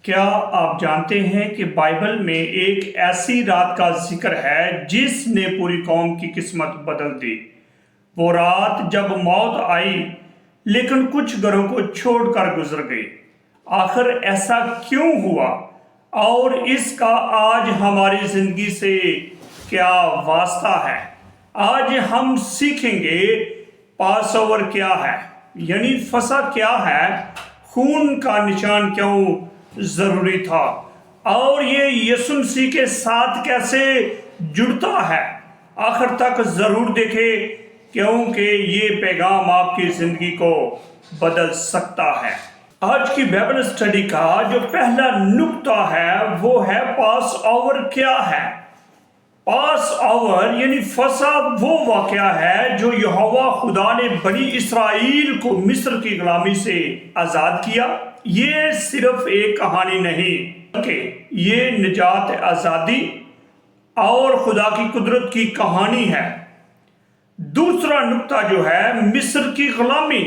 کیا آپ جانتے ہیں کہ بائبل میں ایک ایسی رات کا ذکر ہے جس نے پوری قوم کی قسمت بدل دی؟ وہ رات جب موت آئی لیکن کچھ گھروں کو چھوڑ کر گزر گئی۔ آخر ایسا کیوں ہوا اور اس کا آج ہماری زندگی سے کیا واسطہ ہے؟ آج ہم سیکھیں گے پاس اوور کیا ہے، یعنی فصح کیا ہے، خون کا نشان کیوں ضروری تھا، اور یہ یسوع مسیح کے ساتھ کیسے جڑتا ہے۔ آخر تک ضرور دیکھیں کیونکہ یہ پیغام آپ کی زندگی کو بدل سکتا ہے۔ آج کی بائبل اسٹڈی کا جو پہلا نقطہ ہے وہ ہے پاس اوور کیا ہے۔ پاس اوور یعنی فصح وہ واقعہ ہے جو یہوہ خدا نے بنی اسرائیل کو مصر کی غلامی سے آزاد کیا۔ یہ صرف ایک کہانی نہیں بلکہ یہ نجات، آزادی اور خدا کی قدرت کی کہانی ہے۔ دوسرا نقطہ جو ہے مصر کی غلامی۔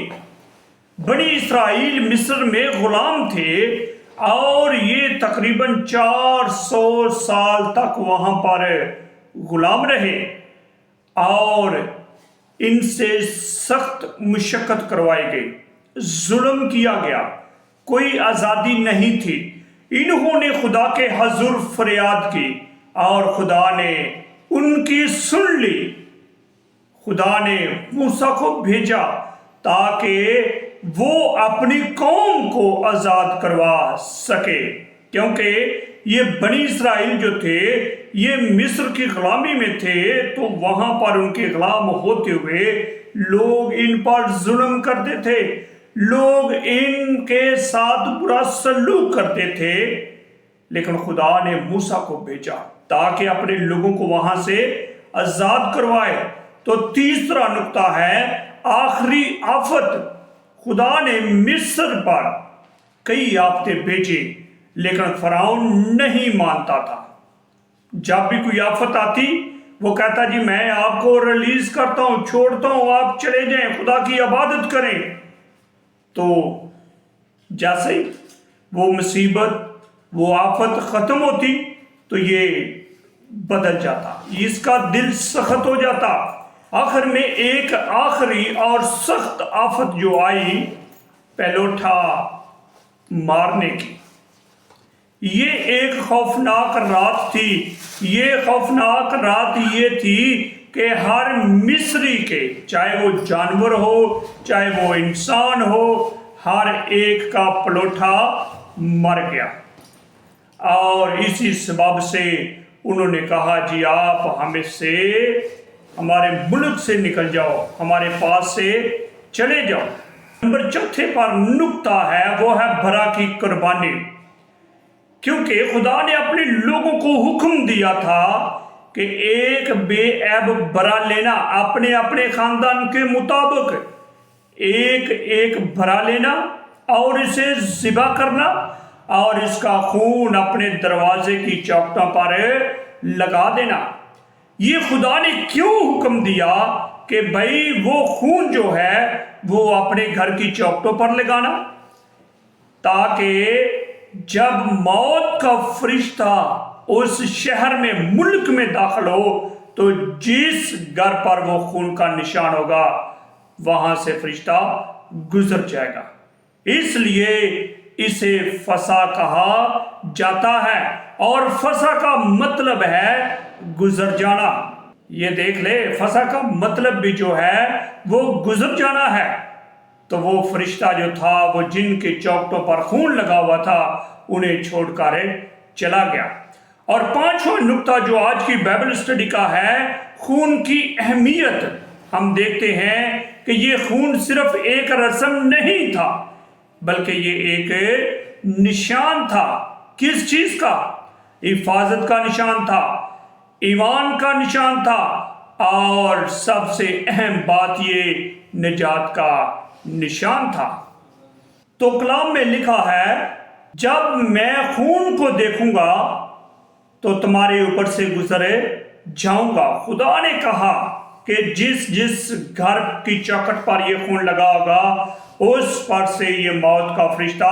بنی اسرائیل مصر میں غلام تھے اور یہ تقریباً 400 سال تک وہاں پر غلام رہے اور ان سے سخت مشقت کروائی گئی، ظلم کیا گیا، کوئی آزادی نہیں تھی۔ انہوں نے خدا کے حضور فریاد کی اور خدا نے ان کی سن لی۔ خدا نے موسیٰ کو بھیجا تاکہ وہ اپنی قوم کو آزاد کروا سکے، کیونکہ یہ بنی اسرائیل جو تھے یہ مصر کی غلامی میں تھے، تو وہاں پر ان کے غلام ہوتے ہوئے لوگ ان پر ظلم کرتے تھے، لوگ ان کے ساتھ برا سلوک کرتے تھے۔ لیکن خدا نے موسیٰ کو بھیجا تاکہ اپنے لوگوں کو وہاں سے آزاد کروائے۔ تو تیسرا نقطہ ہے آخری آفت۔ خدا نے مصر پر کئی آفتیں بھیجی لیکن فرعون نہیں مانتا تھا۔ جب بھی کوئی آفت آتی وہ کہتا جی میں آپ کو ریلیز کرتا ہوں، چھوڑتا ہوں، آپ چلے جائیں، خدا کی عبادت کریں۔ تو جیسے ہی وہ مصیبت، وہ آفت ختم ہوتی تو یہ بدل جاتا، اس کا دل سخت ہو جاتا۔ آخر میں ایک آخری اور سخت آفت جو آئی پہلوٹا مارنے کی۔ یہ ایک خوفناک رات تھی۔ یہ خوفناک رات یہ تھی کہ ہر مصری کے، چاہے وہ جانور ہو چاہے وہ انسان ہو، ہر ایک کا پلوٹا مر گیا۔ اور اسی سبب سے انہوں نے کہا جی آپ ہمیں سے، ہمارے ملک سے نکل جاؤ، ہمارے پاس سے چلے جاؤ۔ نمبر چوتھے پر نقطہ ہے وہ ہے برا کی قربانی، کیونکہ خدا نے اپنے لوگوں کو حکم دیا تھا کہ ایک بے عیب برا لینا، اپنے اپنے خاندان کے مطابق ایک برا لینا اور اسے ذبح کرنا اور اس کا خون اپنے دروازے کی چوکھٹوں پر لگا دینا۔ یہ خدا نے کیوں حکم دیا کہ بھائی وہ خون جو ہے وہ اپنے گھر کی چوکھٹوں پر لگانا، تاکہ جب موت کا فرشتہ اس شہر میں، ملک میں داخل ہو تو جس گھر پر وہ خون کا نشان ہوگا وہاں سے فرشتہ گزر جائے گا۔ اس لیے اسے فصح کہا جاتا ہے، اور فصح کا مطلب ہے گزر جانا۔ یہ دیکھ لے، فصح کا مطلب بھی جو ہے وہ گزر جانا ہے۔ تو وہ فرشتہ جو تھا وہ جن کے چوکھٹوں پر خون لگا ہوا تھا انہیں چھوڑ کر چلا گیا۔ اور پانچواں نقطہ جو آج کی بائبل اسٹڈی کا ہے، خون کی اہمیت۔ ہم دیکھتے ہیں کہ یہ خون صرف ایک رسم نہیں تھا بلکہ یہ ایک نشان تھا۔ کس چیز کا؟ حفاظت کا نشان تھا، ایمان کا نشان تھا، اور سب سے اہم بات یہ نجات کا نشان تھا۔ تو کلام میں لکھا ہے جب میں خون کو دیکھوں گا تو تمہارے اوپر سے گزرے جاؤں گا۔ خدا نے کہا کہ جس گھر کی چوکھٹ پر یہ خون لگا ہوگا اس پر سے یہ موت کا فرشتہ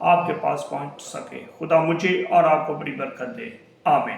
آپ کے پاس پہنچ سکے۔ خدا مجھے اور آپ کو بڑی برکت دے، آمین۔